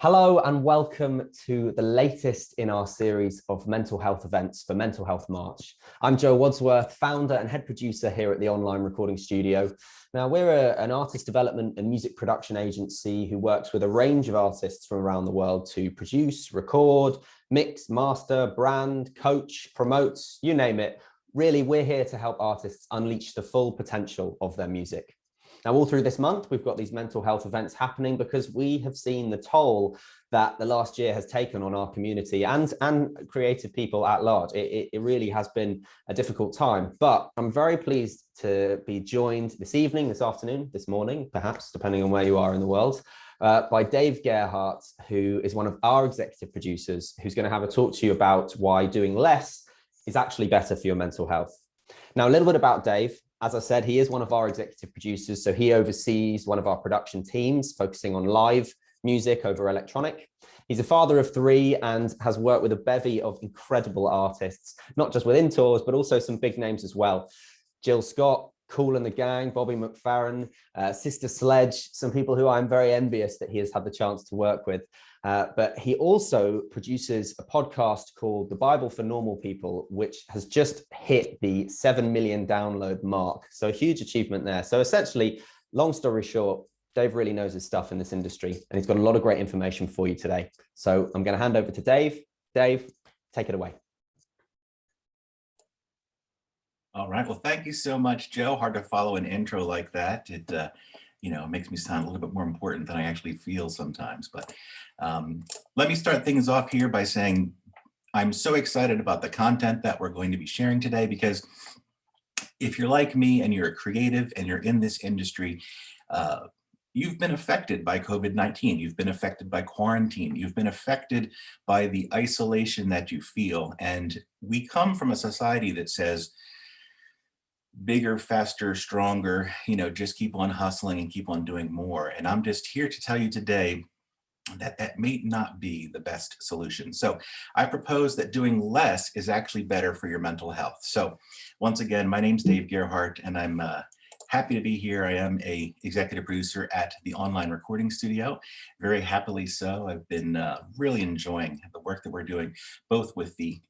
Hello and welcome to the latest in our series of mental health events for Mental Health March. I'm Joe Wadsworth, founder and head producer here at the online recording studio. Now, we're an artist development and music production agency who works with a range of artists from around the world to produce, record, mix, master, brand, coach, promote, you name it. Really, we're here to help artists unleash the full potential of their music. Now, all through this month, we've got these mental health events happening because we have seen the toll that the last year has taken on our community and creative people at large. It really has been a difficult time, but I'm very pleased to be joined this evening, this afternoon, this morning, perhaps, depending on where you are in the world, by Dave Gerhart, who is one of our executive producers, who's going to have a talk to you about why doing less is actually better for your mental health. Now, a little bit about Dave. As I said, he is one of our executive producers, so he oversees one of our production teams focusing on live music over electronic. He's a father of three and has worked with a bevy of incredible artists, not just within tours, but also some big names as well. Jill Scott, Kool and the Gang, Bobby McFerrin, Sister Sledge, some people who I'm very envious that he has had the chance to work with. But he also produces a podcast called The Bible for Normal People, which has just hit the 7 million download mark. So a huge achievement there. So essentially, long story short, Dave really knows his stuff in this industry, and he's got a lot of great information for you today. So I'm going to hand over to Dave. Dave, take it away. All right. Well, thank you so much, Joe. Hard to follow an intro like that. It makes me sound a little bit more important than I actually feel sometimes. But let me start things off here by saying I'm so excited about the content that we're going to be sharing today, because if you're like me and you're a creative and you're in this industry, you've been affected by COVID-19. You've been affected by quarantine. You've been affected by the isolation that you feel. And we come from a society that says, bigger, faster, stronger, just keep on hustling and keep on doing more. And I'm just here to tell you today that that may not be the best solution. So I propose that doing less is actually better for your mental health. So once again, my name's Dave Gerhart, and I'm happy to be here. I am a executive producer at the online recording studio, very happily so. I've been really enjoying the work that we're doing, both with the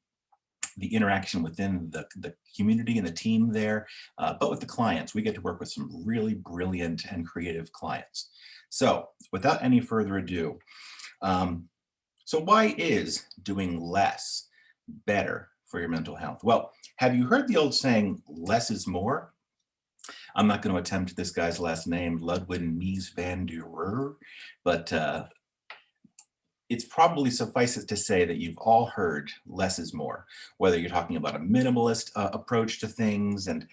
interaction within the community and the team there, but with the clients. We get to work with some really brilliant and creative clients. So without any further ado, so why is doing less better for your mental health? Well, have you heard the old saying, less is more? I'm not going to attempt this guy's last name, Ludwig Mies van der Rohe, but it's probably suffices to say that you've all heard less is more, whether you're talking about a minimalist approach to things. And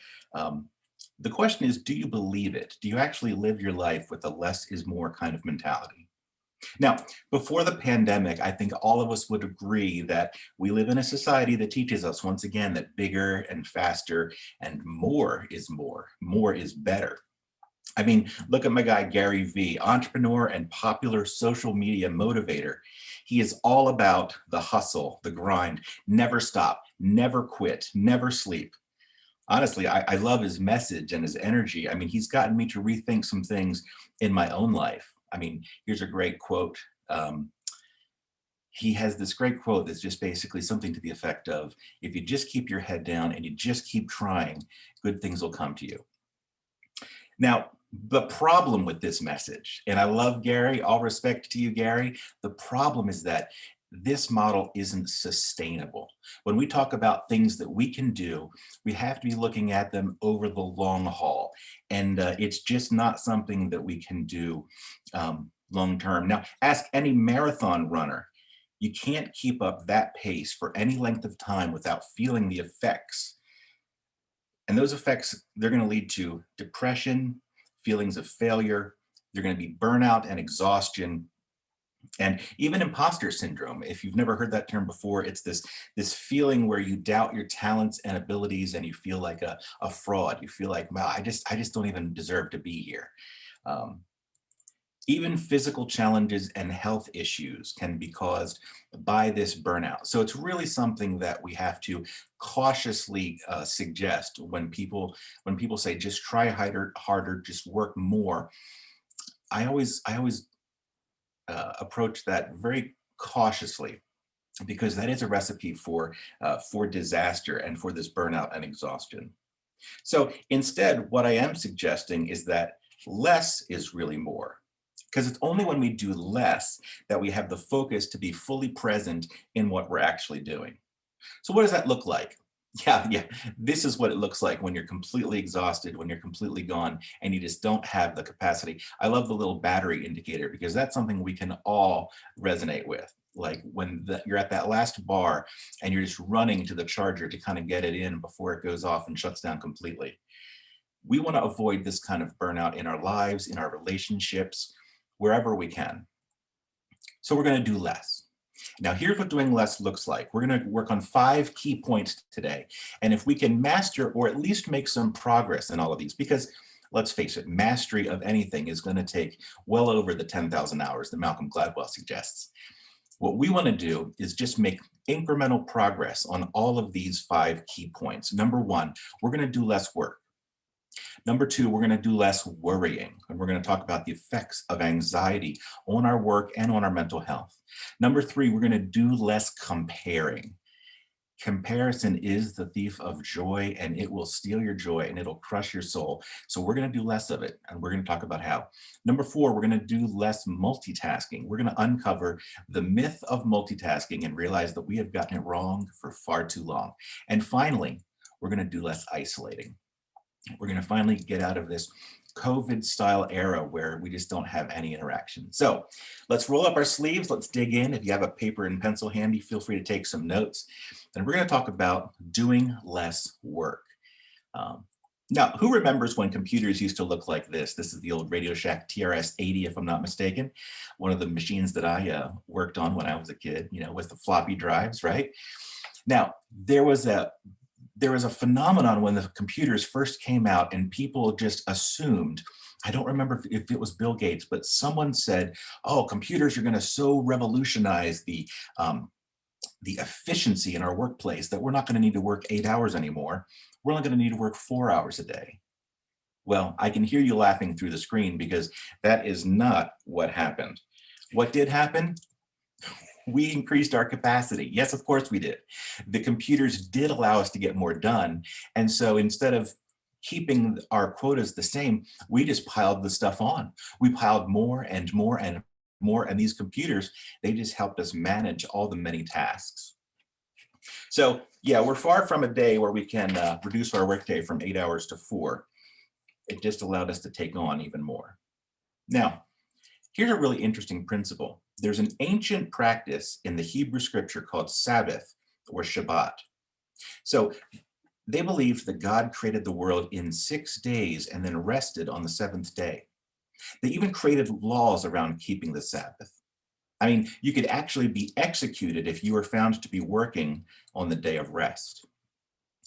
the question is, do you believe it? Do you actually live your life with a less is more kind of mentality? Now, before the pandemic, I think all of us would agree that we live in a society that teaches us, once again, that bigger and faster and more is better. I mean, look at my guy, Gary Vee, entrepreneur and popular social media motivator. He is all about the hustle, the grind, never stop, never quit, never sleep. Honestly, I love his message and his energy. I mean, he's gotten me to rethink some things in my own life. I mean, here's a great quote. He has this great quote that's just basically something to the effect of, if you just keep your head down and you just keep trying, good things will come to you. Now, the problem with this message, and I love Gary, all respect to you, Gary, the problem is that this model isn't sustainable. When we talk about things that we can do, we have to be looking at them over the long haul. And it's just not something that we can do long term. Now, ask any marathon runner. You can't keep up that pace for any length of time without feeling the effects. And those effects, they're going to lead to depression, feelings of failure. They're going to be burnout and exhaustion, and even imposter syndrome. If you've never heard that term before, it's this feeling where you doubt your talents and abilities, and you feel like a fraud. You feel like, wow, I just don't even deserve to be here. Even physical challenges and health issues can be caused by this burnout. So it's really something that we have to cautiously suggest when people say, just try harder, just work more. I always approach that very cautiously, because that is a recipe for disaster and for this burnout and exhaustion. So instead, what I am suggesting is that less is really more, because it's only when we do less that we have the focus to be fully present in what we're actually doing. So what does that look like? Yeah, this is what it looks like when you're completely exhausted, when you're completely gone, and you just don't have the capacity. I love the little battery indicator because that's something we can all resonate with. Like when you're at that last bar and you're just running to the charger to kind of get it in before it goes off and shuts down completely. We want to avoid this kind of burnout in our lives, in our relationships, wherever we can. So we're going to do less. Now, here's what doing less looks like. We're going to work on 5 key points today. And if we can master or at least make some progress in all of these, because let's face it, mastery of anything is going to take well over the 10,000 hours that Malcolm Gladwell suggests. What we want to do is just make incremental progress on all of these 5 key points. Number 1, we're going to do less work. Number 2, we're going to do less worrying, and we're going to talk about the effects of anxiety on our work and on our mental health. Number 3, we're going to do less comparing. Comparison is the thief of joy, and it will steal your joy and it'll crush your soul. So we're going to do less of it, and we're going to talk about how. Number 4, we're going to do less multitasking. We're going to uncover the myth of multitasking and realize that we have gotten it wrong for far too long. And finally, we're going to do less isolating. We're going to finally get out of this COVID style era where we just don't have any interaction. So let's roll up our sleeves. Let's dig in. If you have a paper and pencil handy, feel free to take some notes. And we're going to talk about doing less work. Now, who remembers when computers used to look like this? This is the old Radio Shack TRS-80, if I'm not mistaken. One of the machines that I worked on when I was a kid, with the floppy drives, right? Now, there was a phenomenon when the computers first came out and people just assumed, I don't remember if it was Bill Gates, but someone said, oh, computers are going to so revolutionize the efficiency in our workplace that we're not going to need to work 8 hours anymore. We're only going to need to work 4 hours a day. Well, I can hear you laughing through the screen because that is not what happened. What did happen? We increased our capacity. Yes, of course we did. The computers did allow us to get more done. And so instead of keeping our quotas the same, we just piled the stuff on. We piled more and more and more. And these computers, they just helped us manage all the many tasks. So yeah, we're far from a day where we can reduce our workday from 8 hours to 4. It just allowed us to take on even more. Now, here's a really interesting principle. There's an ancient practice in the Hebrew scripture called Sabbath or Shabbat. So they believed that God created the world in 6 days and then rested on the 7th day. They even created laws around keeping the Sabbath. I mean, you could actually be executed if you were found to be working on the day of rest.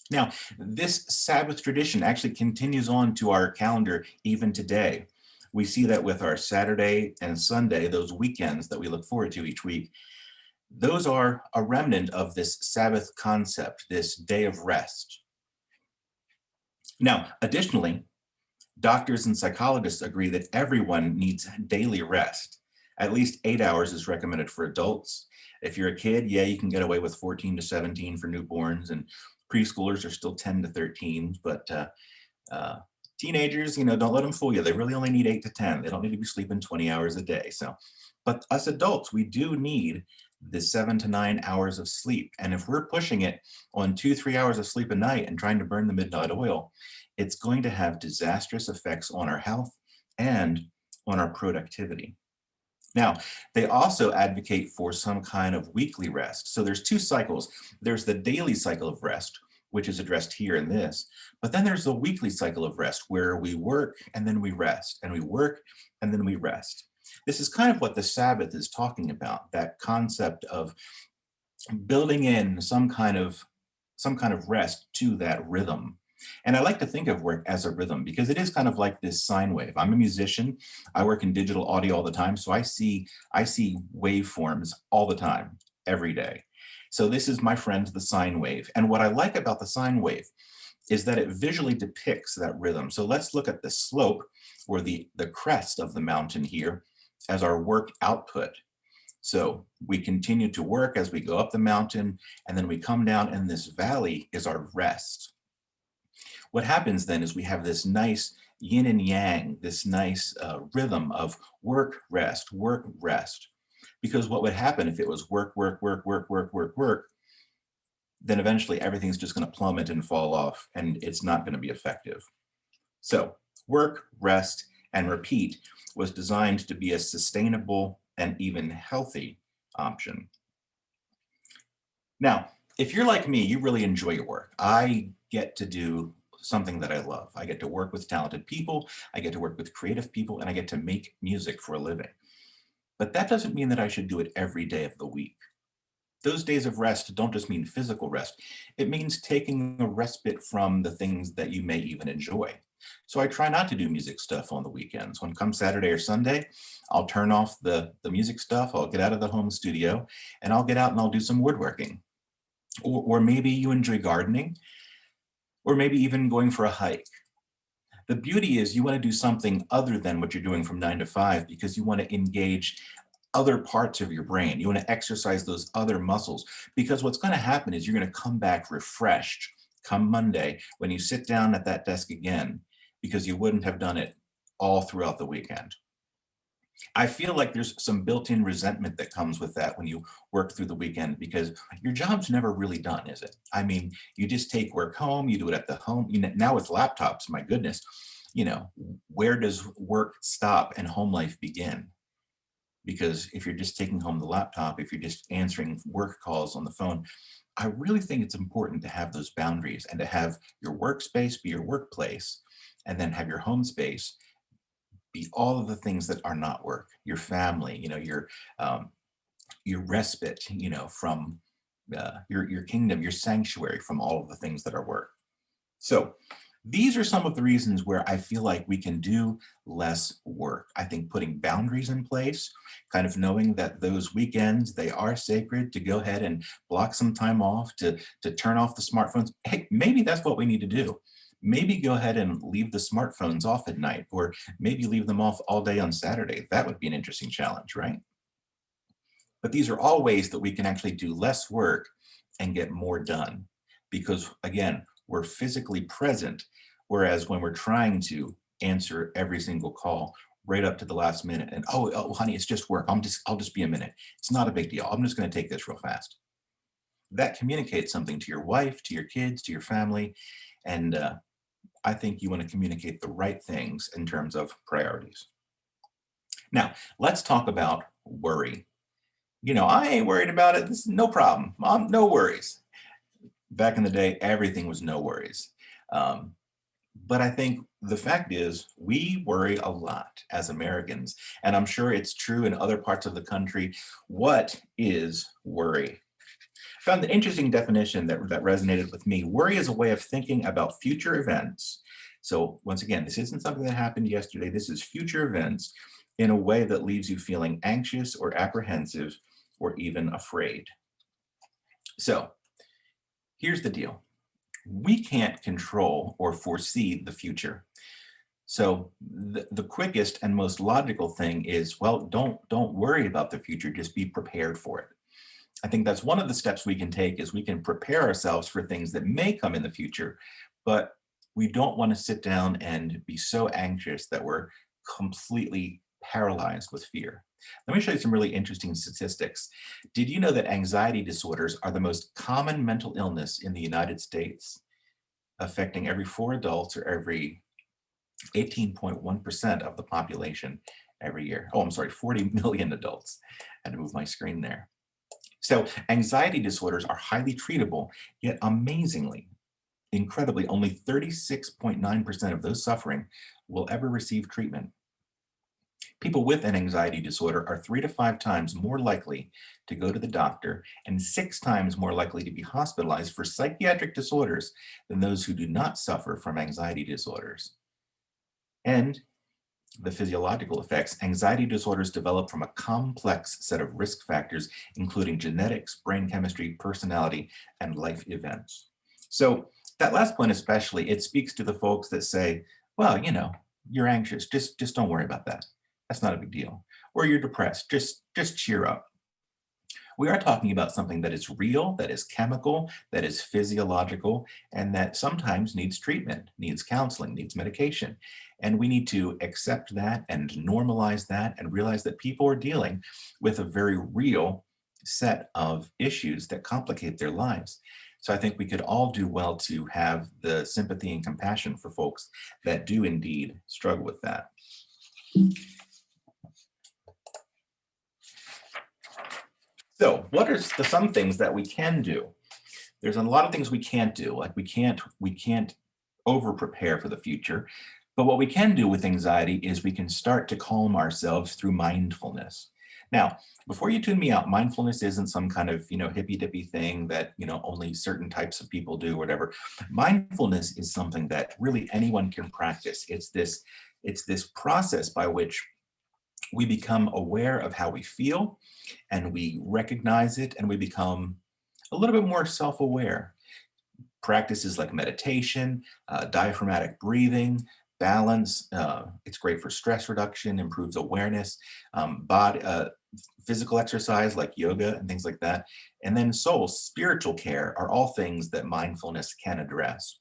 Now, this Sabbath tradition actually continues on to our calendar even today. We see that with our Saturday and Sunday, those weekends that we look forward to each week. Those are a remnant of this Sabbath concept, this day of rest. Now, additionally, doctors and psychologists agree that everyone needs daily rest. At least 8 hours is recommended for adults. If you're a kid, yeah, you can get away with 14 to 17 for newborns, and preschoolers are still 10 to 13, but teenagers, don't let them fool you. They really only need 8 to 10. They don't need to be sleeping 20 hours a day. So, but us adults, we do need the 7 to 9 hours of sleep. And if we're pushing it on 2-3 hours of sleep a night and trying to burn the midnight oil, it's going to have disastrous effects on our health and on our productivity. Now, they also advocate for some kind of weekly rest. So there's 2 cycles. There's the daily cycle of rest, which is addressed here in this. But then there's the weekly cycle of rest where we work and then we rest, and we work and then we rest. This is kind of what the Sabbath is talking about, that concept of building in some kind of rest to that rhythm. And I like to think of work as a rhythm because it is kind of like this sine wave. I'm a musician. I work in digital audio all the time. So I see waveforms all the time, every day. So this is, my friend, the sine wave. And what I like about the sine wave is that it visually depicts that rhythm. So let's look at the slope or the crest of the mountain here. as our work output. So we continue to work as we go up the mountain, and then we come down, and this valley is our rest. What happens then is we have this nice yin and yang, this nice rhythm of work, rest, work, rest. Because what would happen if it was work, work, work, work, work, work, work, then eventually everything's just going to plummet and fall off, and it's not going to be effective. So work, rest, and repeat was designed to be a sustainable and even healthy option. Now, if you're like me, you really enjoy your work. I get to do something that I love. I get to work with talented people, I get to work with creative people, and I get to make music for a living. But that doesn't mean that I should do it every day of the week. Those days of rest don't just mean physical rest. It means taking a respite from the things that you may even enjoy. So I try not to do music stuff on the weekends. When come Saturday or Sunday, I'll turn off the music stuff, I'll get out of the home studio, and I'll get out and I'll do some woodworking. Or maybe you enjoy gardening, or maybe even going for a hike. The beauty is you want to do something other than what you're doing from 9 to 5 because you want to engage other parts of your brain. You want to exercise those other muscles, because what's going to happen is you're going to come back refreshed come Monday when you sit down at that desk again, because you wouldn't have done it all throughout the weekend. I feel like there's some built-in resentment that comes with that when you work through the weekend, because your job's never really done, is it? I mean, you just take work home, you do it at the home. Now with laptops, my goodness, where does work stop and home life begin? Because if you're just taking home the laptop, if you're just answering work calls on the phone, I really think it's important to have those boundaries and to have your workspace be your workplace, and then have your home space be all of the things that are not work, your family, your respite, from your kingdom, your sanctuary from all of the things that are work. So these are some of the reasons where I feel like we can do less work. I think putting boundaries in place, kind of knowing that those weekends, they are sacred, to go ahead and block some time off, to turn off the smartphones. Hey, maybe that's what we need to do. Maybe go ahead and leave the smartphones off at night, or maybe leave them off all day on Saturday. That would be an interesting challenge, right? But these are all ways that we can actually do less work and get more done. Because again, we're physically present, whereas when we're trying to answer every single call right up to the last minute, and oh honey, it's just work. I'll just be a minute. It's not a big deal. I'm just going to take this real fast. That communicates something to your wife, to your kids, to your family, and I think you want to communicate the right things in terms of priorities. Now, let's talk about worry. I ain't worried about it. This is no problem. Mom, no worries. Back in the day, everything was no worries. But I think the fact is we worry a lot as Americans, and I'm sure it's true in other parts of the country. What is worry? I found an interesting definition that resonated with me. Worry is a way of thinking about future events. So once again, this isn't something that happened yesterday. This is future events in a way that leaves you feeling anxious or apprehensive or even afraid. So here's the deal. We can't control or foresee the future. So the quickest and most logical thing is, well, don't worry about the future, just be prepared for it. I think that's one of the steps we can take, is we can prepare ourselves for things that may come in the future, but we don't want to sit down and be so anxious that we're completely paralyzed with fear. Let me show you some really interesting statistics. Did you know that anxiety disorders are the most common mental illness in the United States, affecting every 4 adults, or every 18.1% of the population every year? Oh, I'm sorry, 40 million adults. I had to move my screen there. So anxiety disorders are highly treatable, yet amazingly, incredibly, only 36.9% of those suffering will ever receive treatment. People with an anxiety disorder are 3 to 5 times more likely to go to the doctor, and 6 times more likely to be hospitalized for psychiatric disorders than those who do not suffer from anxiety disorders. And the physiological effects: anxiety disorders develop from a complex set of risk factors, including genetics, brain chemistry, personality, and life events. So that last point especially, it speaks to the folks that say, well, you're anxious, just don't worry about that. That's not a big deal. or you're depressed, just cheer up. We are talking about something that is real, that is chemical, that is physiological, and that sometimes needs treatment, needs counseling, needs medication. And we need to accept that and normalize that and realize that people are dealing with a very real set of issues that complicate their lives. So I think we could all do well to have the sympathy and compassion for folks that do indeed struggle with that. So what are some things that we can do? There's a lot of things we can't do, like we can't over prepare for the future. But what we can do with anxiety is we can start to calm ourselves through mindfulness. Now, before you tune me out, mindfulness isn't some kind of, hippy dippy thing that, only certain types of people do, or whatever. Mindfulness is something that really anyone can practice. It's this process by which we become aware of how we feel, and we recognize it, and we become a little bit more self-aware. Practices like meditation, diaphragmatic breathing, balance. It's great for stress reduction, improves awareness, physical exercise like yoga and things like that. And then spiritual care are all things that mindfulness can address.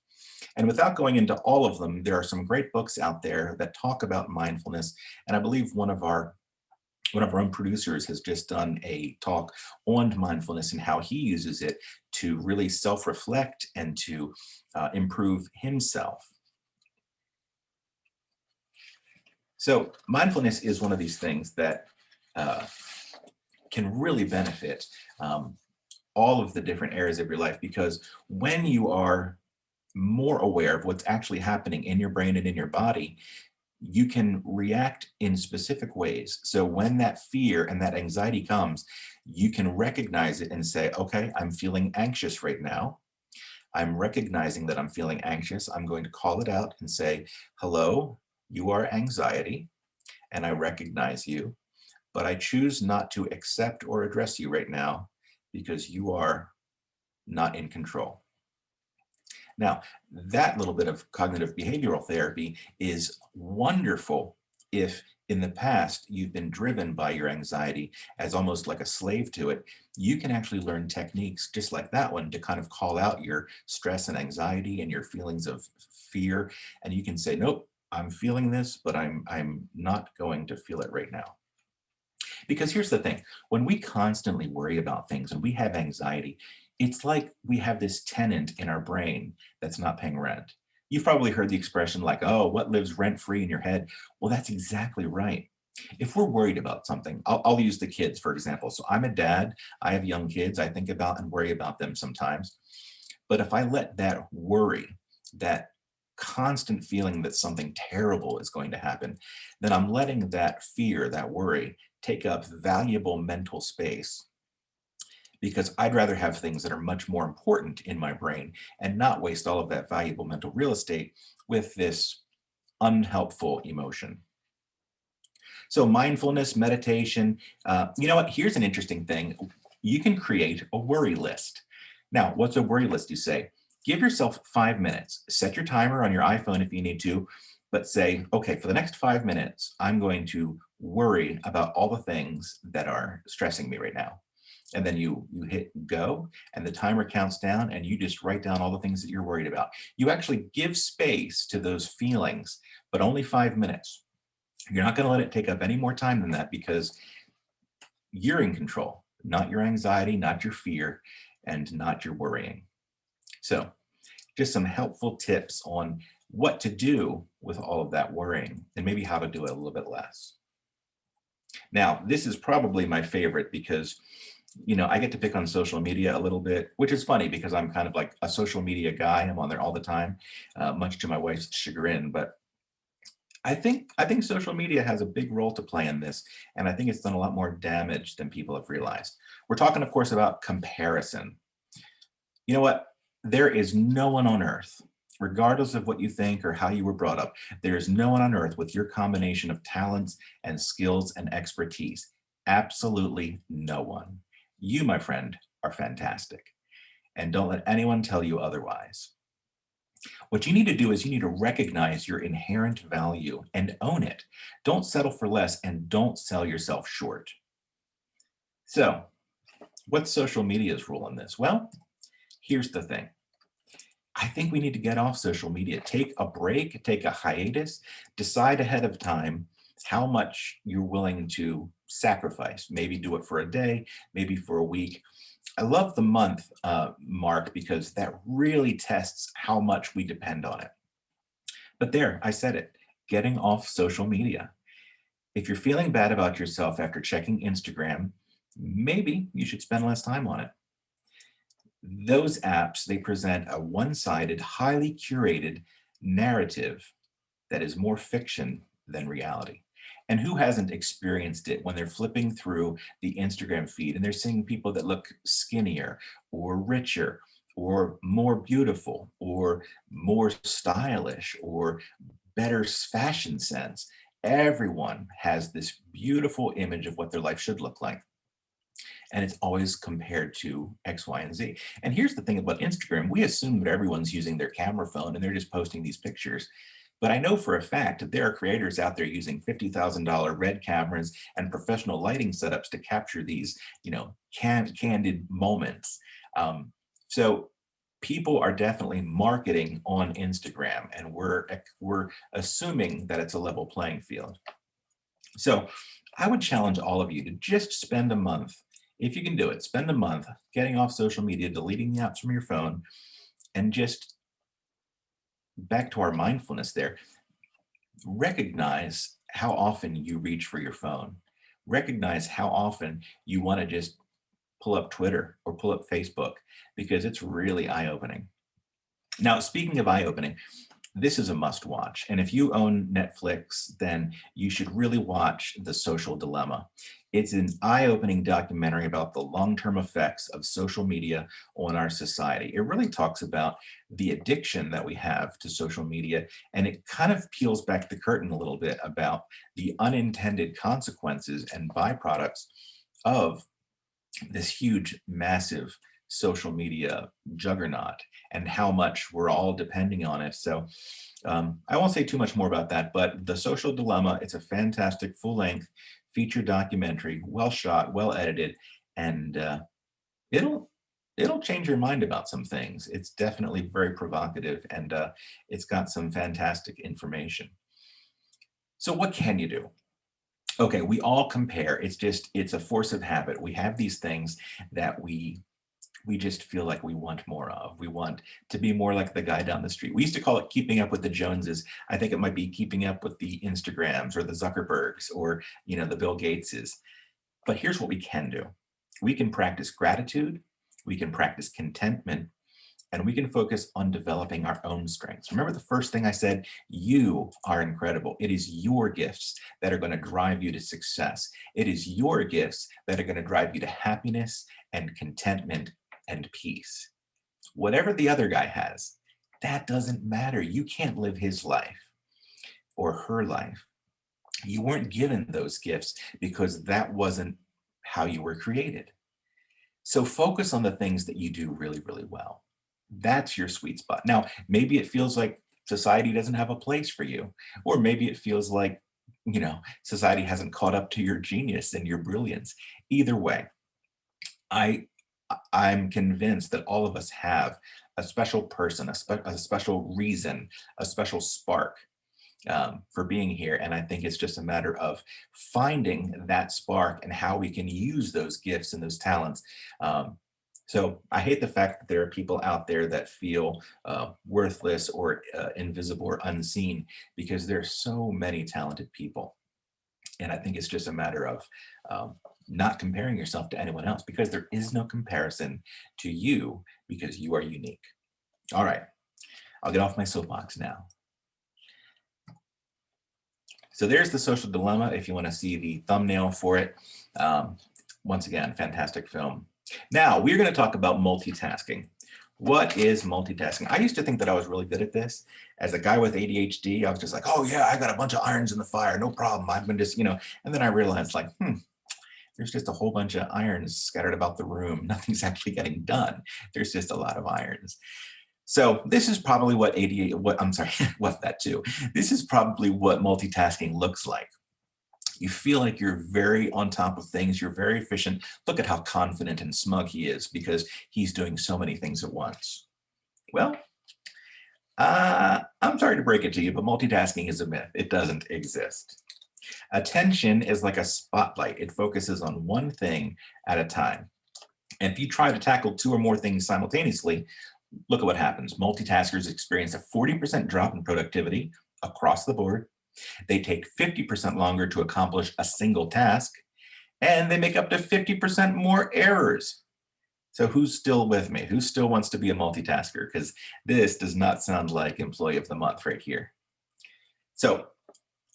And without going into all of them, there are some great books out there that talk about mindfulness. And I believe one of our own producers has just done a talk on mindfulness and how he uses it to really self-reflect and to improve himself. So mindfulness is one of these things that can really benefit all of the different areas of your life, because when you are more aware of what's actually happening in your brain and in your body, you can react in specific ways. So when that fear and that anxiety comes, you can recognize it and say, okay, I'm feeling anxious right now. I'm recognizing that I'm feeling anxious. I'm going to call it out and say, hello, you are anxiety, and I recognize you, but I choose not to accept or address you right now because you are not in control. Now, that little bit of cognitive behavioral therapy is wonderful if in the past you've been driven by your anxiety as almost like a slave to it. You can actually learn techniques just like that one to kind of call out your stress and anxiety and your feelings of fear. And you can say, nope, I'm feeling this, but I'm not going to feel it right now. Because here's the thing, when we constantly worry about things and we have anxiety, it's like we have this tenant in our brain that's not paying rent. You've probably heard the expression like, oh, what lives rent-free in your head? Well, that's exactly right. If we're worried about something, I'll use the kids, for example. So I'm a dad, I have young kids, I think about and worry about them sometimes. But if I let that worry, that constant feeling that something terrible is going to happen, then I'm letting that fear, that worry, take up valuable mental space, because I'd rather have things that are much more important in my brain and not waste all of that valuable mental real estate with this unhelpful emotion. So mindfulness, meditation, you know what? Here's an interesting thing. You can create a worry list. Now, what's a worry list, you say? Give yourself 5 minutes. Set your timer on your iPhone if you need to, but say, okay, for the next 5 minutes, I'm going to worry about all the things that are stressing me right now. And then you hit go, and the timer counts down, and you just write down all the things that you're worried about. You actually give space to those feelings, but only 5 minutes. You're not going to let it take up any more time than that, because you're in control, not your anxiety, not your fear, and not your worrying. So just some helpful tips on what to do with all of that worrying, and maybe how to do it a little bit less. Now, this is probably my favorite because, I get to pick on social media a little bit, which is funny because I'm kind of like a social media guy. I'm on there all the time, much to my wife's chagrin. But I think social media has a big role to play in this, and I think it's done a lot more damage than people have realized. We're talking, of course, about comparison. You know what? There is no one on earth, regardless of what you think or how you were brought up, there is no one on earth with your combination of talents and skills and expertise. Absolutely no one. You, my friend, are fantastic. And don't let anyone tell you otherwise. What you need to do is you need to recognize your inherent value and own it. Don't settle for less and don't sell yourself short. So, what's social media's role in this? Well, here's the thing. I think we need to get off social media. Take a break, take a hiatus, decide ahead of time how much you're willing to sacrifice. Maybe do it for a day, maybe for a week. I love the month mark because that really tests how much we depend on it. But there, I said it, getting off social media. If you're feeling bad about yourself after checking Instagram, maybe you should spend less time on it. Those apps, they present a one-sided, highly curated narrative that is more fiction than reality. And who hasn't experienced it when they're flipping through the Instagram feed and they're seeing people that look skinnier or richer or more beautiful or more stylish or better fashion sense? Everyone has this beautiful image of what their life should look like. And it's always compared to X, Y, and Z. And here's the thing about Instagram. We assume that everyone's using their camera phone and they're just posting these pictures. But I know for a fact that there are creators out there using $50,000 red cameras and professional lighting setups to capture these, candid moments. So people are definitely marketing on Instagram, and we're assuming that it's a level playing field. So I would challenge all of you to just spend a month, if you can do it, spend a month getting off social media, deleting the apps from your phone, and just back to our mindfulness there, recognize how often you reach for your phone. Recognize how often you want to just pull up Twitter or pull up Facebook, because it's really eye-opening. Now, speaking of eye-opening, this is a must watch. And if you own Netflix, then you should really watch The Social Dilemma. It's an eye-opening documentary about the long-term effects of social media on our society. It really talks about the addiction that we have to social media, and it kind of peels back the curtain a little bit about the unintended consequences and byproducts of this huge, massive social media juggernaut and how much we're all depending on it. So I won't say too much more about that, but The Social Dilemma, it's a fantastic full-length feature documentary, well shot, well edited, and it'll change your mind about some things. It's definitely very provocative, and it's got some fantastic information. So what can you do? Okay, we all compare. It's a force of habit. We have these things that we just feel like we want more of. We want to be more like the guy down the street. We used to call it keeping up with the Joneses. I think it might be keeping up with the Instagrams or the Zuckerbergs or, the Bill Gateses. But here's what we can do. We can practice gratitude, we can practice contentment, and we can focus on developing our own strengths. Remember the first thing I said, you are incredible. It is your gifts that are going to drive you to success. It is your gifts that are going to drive you to happiness and contentment and peace. Whatever the other guy has, that doesn't matter. You can't live his life or her life. You weren't given those gifts because that wasn't how you were created. So focus on the things that you do really, really well. That's your sweet spot. Now, maybe it feels like society doesn't have a place for you, or maybe it feels like, society hasn't caught up to your genius and your brilliance. Either way, I'm convinced that all of us have a special person, a special reason, a special spark for being here. And I think it's just a matter of finding that spark and how we can use those gifts and those talents. So I hate the fact that there are people out there that feel worthless or invisible or unseen, because there's so many talented people. And I think it's just a matter of not comparing yourself to anyone else, because there is no comparison to you, because you are unique. All right, I'll get off my soapbox now. So there's The Social Dilemma, if you want to see the thumbnail for it. Once again, fantastic film. Now, we're going to talk about multitasking. What is multitasking? I used to think that I was really good at this. As a guy with ADHD, I was just like, oh yeah, I got a bunch of irons in the fire, no problem. I've been just, and then I realized like, there's just a whole bunch of irons scattered about the room. Nothing's actually getting done. There's just a lot of irons. So this is probably what what's that too? This is probably what multitasking looks like. You feel like you're very on top of things. You're very efficient. Look at how confident and smug he is because he's doing so many things at once. Well, I'm sorry to break it to you, but multitasking is a myth. It doesn't exist. Attention is like a spotlight. It focuses on one thing at a time. And if you try to tackle two or more things simultaneously, look at what happens. Multitaskers experience a 40% drop in productivity across the board. They take 50% longer to accomplish a single task, and they make up to 50% more errors. So who's still with me? Who still wants to be a multitasker? Because this does not sound like employee of the month right here. So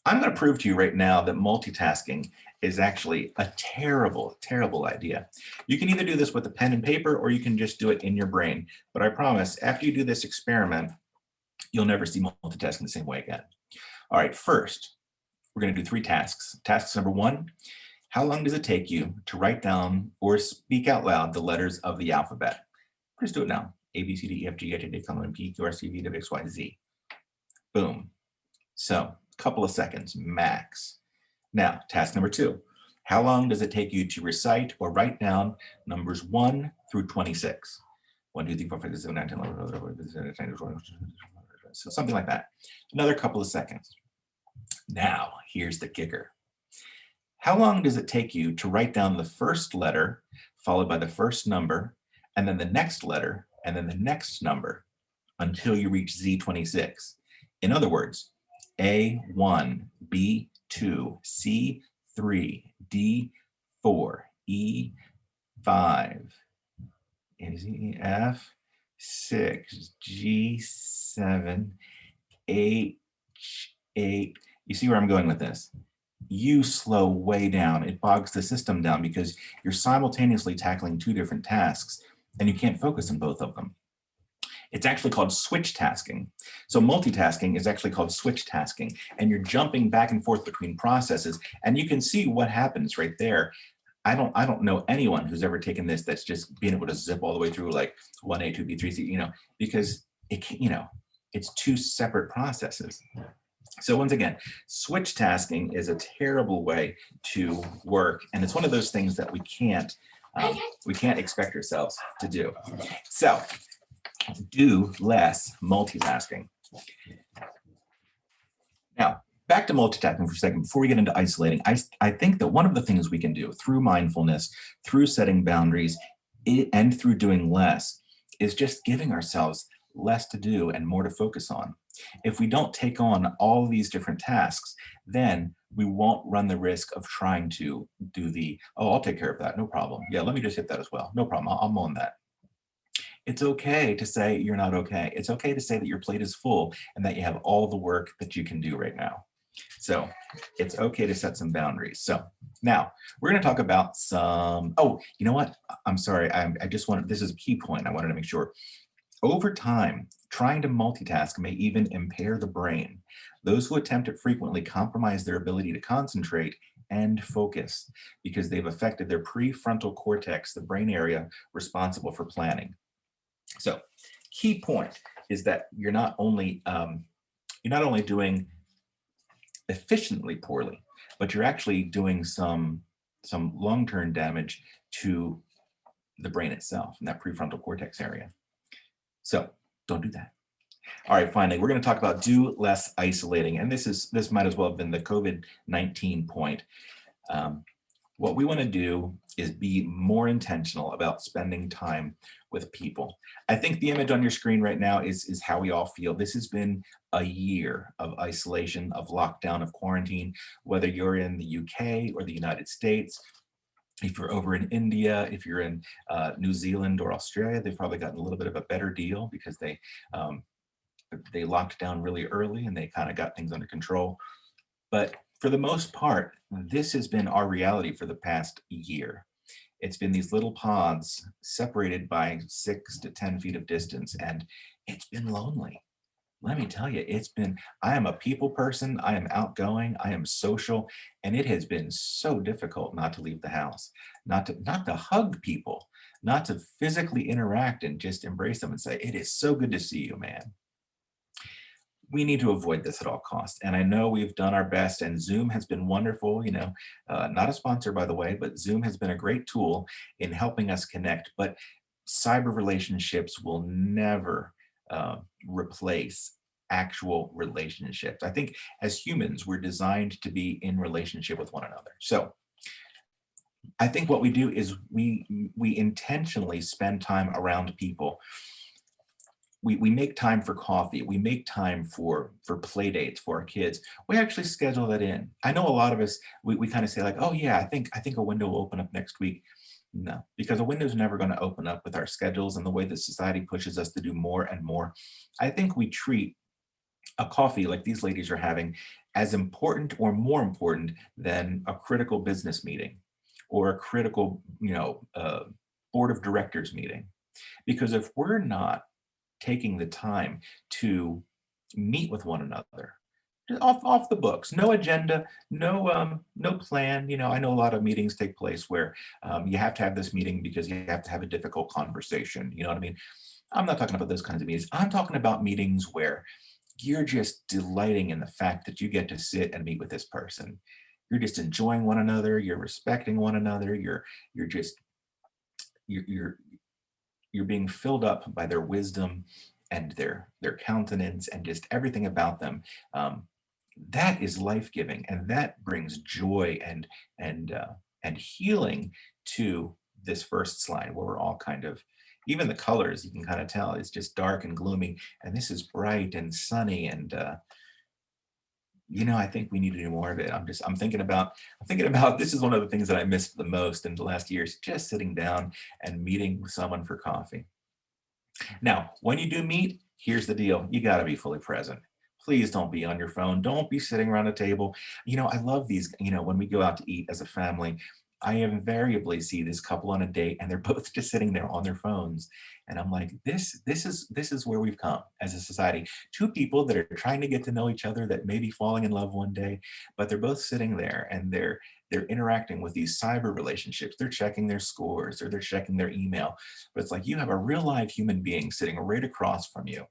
I'm going to prove to you right now that multitasking is actually a terrible, terrible idea. You can either do this with a pen and paper, or you can just do it in your brain. But I promise, after you do this experiment, you'll never see multitasking the same way again. All right, first, we're going to do 3 tasks. Task number 1, how long does it take you to write down or speak out loud the letters of the alphabet? Just do it now. A, B, C, D, E, F, G, H, I, J, K, L, M, N, P, Q, R, S, T, V, W, X, Y, Z. Boom. So, a couple of seconds, max. Now, task number 2. How long does it take you to recite or write down numbers 1 through 26? 1, 2, 3, 4, 5, 6, 7, 8, 9, 10, 11, 12, so something like that. Another couple of seconds. Now, here's the kicker. How long does it take you to write down the first letter, followed by the first number, and then the next letter, and then the next number, until you reach Z26? In other words, A1, B2, C3, D4, E5, F6, G7, H8. You see where I'm going with this? You slow way down. It bogs the system down because you're simultaneously tackling 2 different tasks and you can't focus on both of them. It's actually called switch tasking. So multitasking is actually called switch tasking, and you're jumping back and forth between processes, and you can see what happens right there. I don't know anyone who's ever taken this that's just being able to zip all the way through like 1A, 2B, 3C, because it's 2 separate processes. So once again, switch tasking is a terrible way to work, and it's one of those things that we can't expect ourselves to do. So do less multitasking. Now, back to multitasking for a second before we get into isolating. I think that one of the things we can do through mindfulness, through setting boundaries, and through doing less is just giving ourselves less to do and more to focus on. If we don't take on all these different tasks, then we won't run the risk of trying to do I'll take care of that, no problem. Yeah, let me just hit that as well. No problem, I'm on that. It's okay to say you're not okay. It's okay to say that your plate is full and that you have all the work that you can do right now. So it's okay to set some boundaries. So now we're going to talk about you know what? I'm sorry. This is a key point. I wanted to make sure. Over time, trying to multitask may even impair the brain. Those who attempt it frequently compromise their ability to concentrate and focus because they've affected their prefrontal cortex, the brain area responsible for planning. So, key point is that you're not only doing efficiently poorly, but you're actually doing some long-term damage to the brain itself in that prefrontal cortex area. So don't do that. All right, finally, we're going to talk about do less isolating. And this might as well have been the COVID-19 point. What we want to do is be more intentional about spending time with people. I think the image on your screen right now is how we all feel. This has been a year of isolation, of lockdown, of quarantine, whether you're in the UK or the United States. If you're over in India, if you're in New Zealand or Australia, they've probably gotten a little bit of a better deal because they locked down really early and they kind of got things under control. But for the most part, this has been our reality for the past year. It's been these little pods separated by 6 to 10 feet of distance, and it's been lonely. let me tell you, I am a people person. I am outgoing. I am social. And it has been so difficult not to leave the house, not to hug people, not to physically interact and just embrace them and say, it is so good to see you, man. We need to avoid this at all costs. And I know we've done our best, and Zoom has been wonderful, not a sponsor, by the way, but Zoom has been a great tool in helping us connect. But cyber relationships will never replace actual relationships. I think as humans, we're designed to be in relationship with one another. So I think what we do is we intentionally spend time around people. We make time for coffee. We make time for play dates for our kids. We actually schedule that in. I know a lot of us, we kind of say like, oh yeah, I think a window will open up next week. No, because a window's never going to open up with our schedules and the way that society pushes us to do more and more. I think we treat a coffee like these ladies are having as important or more important than a critical business meeting or a critical, board of directors meeting. Because if we're not taking the time to meet with one another, off the books, no agenda, no plan. I know a lot of meetings take place where you have to have this meeting because you have to have a difficult conversation. You know what I mean? I'm not talking about those kinds of meetings. I'm talking about meetings where you're just delighting in the fact that you get to sit and meet with this person. You're just enjoying one another. You're respecting one another. You're just you're you're being filled up by their wisdom and their countenance and just everything about them. That is life-giving, and that brings joy and healing to this first slide where we're all kind of, even the colors you can kind of tell it's just dark and gloomy, and this is bright and sunny. And I think we need to do more of it. I'm thinking about this is one of the things that I missed the most in the last years, just sitting down and meeting with someone for coffee. Now, when you do meet, here's the deal. You got to be fully present. Please don't be on your phone. Don't be sitting around a table. I love these, when we go out to eat as a family, I invariably see this couple on a date and they're both just sitting there on their phones. And I'm like, this is where we've come as a society. Two people that are trying to get to know each other, that may be falling in love one day, but they're both sitting there and they're interacting with these cyber relationships. They're checking their scores or they're checking their email. But it's like you have a real live human being sitting right across from you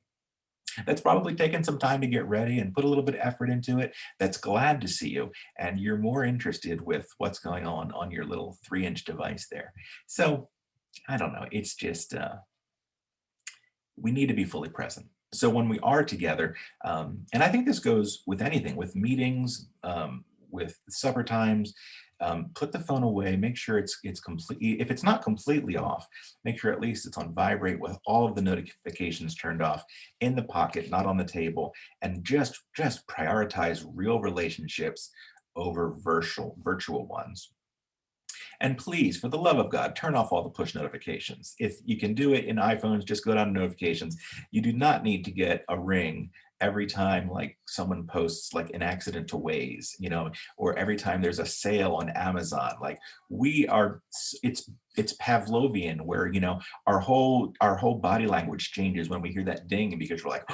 that's probably taken some time to get ready and put a little bit of effort into it, that's glad to see you, and you're more interested with what's going on your little 3-inch device there. So I don't know. It's just we need to be fully present. So when we are together, and I think this goes with anything, with meetings, with supper times, put the phone away. Make sure it's completely. If it's not completely off, make sure at least it's on vibrate with all of the notifications turned off, in the pocket, not on the table, and just prioritize real relationships over virtual ones. And please, for the love of God, turn off all the push notifications. If you can do it in iPhones, just go down to notifications. You do not need to get a ring every time like someone posts like an accident to Waze, or every time there's a sale on Amazon. Like it's Pavlovian where, our whole body language changes when we hear that ding because we're like,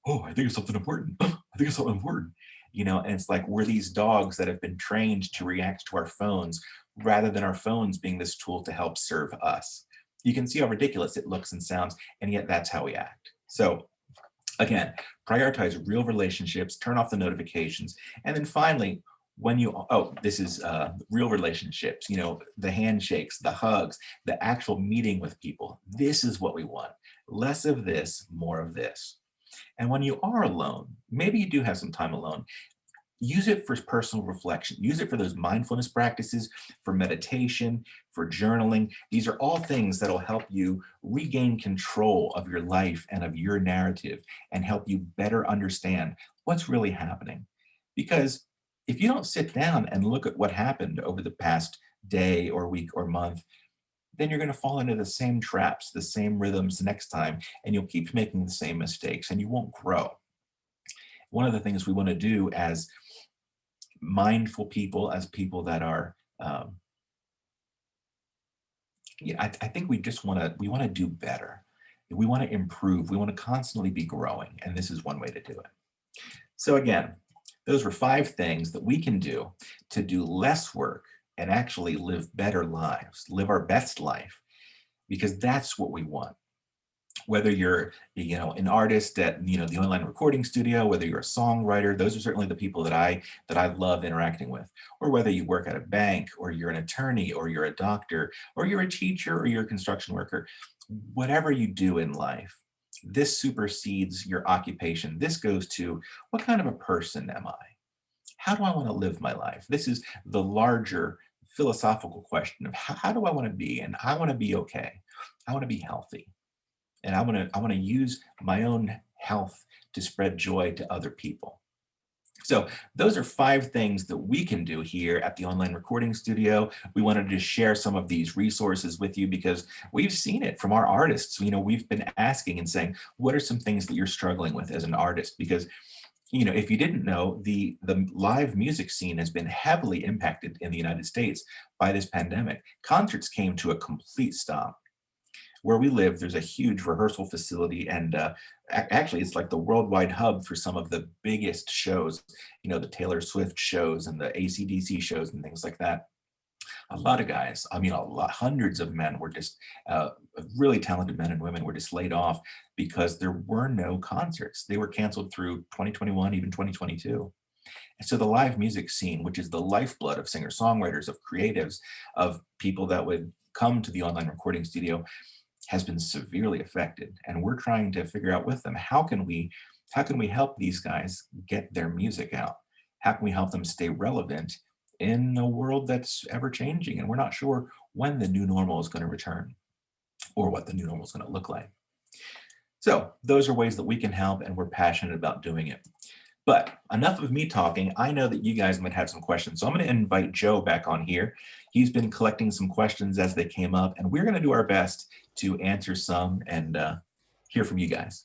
oh, I think it's something important. I think it's something important. And it's like we're these dogs that have been trained to react to our phones rather than our phones being this tool to help serve us. You can see how ridiculous it looks and sounds, and yet that's how we act. So again, prioritize real relationships, turn off the notifications, and then finally, this is real relationships, the handshakes, the hugs, the actual meeting with people. This is what we want. Less of this, more of this. And when you are alone, maybe you do have some time alone, use it for personal reflection. Use it for those mindfulness practices, for meditation, for journaling. These are all things that'll help you regain control of your life and of your narrative and help you better understand what's really happening. Because if you don't sit down and look at what happened over the past day or week or month, then you're going to fall into the same traps, the same rhythms next time, and you'll keep making the same mistakes and you won't grow. One of the things we want to do as mindful people, as people that are, I think we want to do better. We want to improve. We want to constantly be growing. And this is one way to do it. So again, those were 5 things that we can do to do less work and actually live better lives, live our best life, because that's what we want. Whether you're, an artist at, the online recording studio, whether you're a songwriter, those are certainly the people that I love interacting with. Or whether you work at a bank, or you're an attorney, or you're a doctor, or you're a teacher, or you're a construction worker, whatever you do in life, this supersedes your occupation. This goes to, what kind of a person am I? How do I want to live my life? This is the larger philosophical question of how do I want to be? And I want to be okay. I want to be healthy. And I want to use my own health to spread joy to other people. So those are 5 things that we can do here at the online recording studio. We wanted to share some of these resources with you because we've seen it from our artists. We've been asking and saying, what are some things that you're struggling with as an artist? Because if you didn't know, the live music scene has been heavily impacted in the United States by this pandemic. Concerts came to a complete stop. Where we live, there's a huge rehearsal facility, and actually it's like the worldwide hub for some of the biggest shows, the Taylor Swift shows and the AC/DC shows and things like that. A lot of guys, hundreds of men were just, really talented men and women were just laid off because there were no concerts. They were canceled through 2021, even 2022. And so the live music scene, which is the lifeblood of singer-songwriters, of creatives, of people that would come to the online recording studio, has been severely affected. And we're trying to figure out with them, how can we help these guys get their music out? How can we help them stay relevant in a world that's ever changing? And we're not sure when the new normal is going to return or what the new normal is going to look like. So those are ways that we can help, and we're passionate about doing it. But enough of me talking. I know that you guys might have some questions. So I'm going to invite Joe back on here. He's been collecting some questions as they came up, and we're going to do our best to answer some and hear from you guys.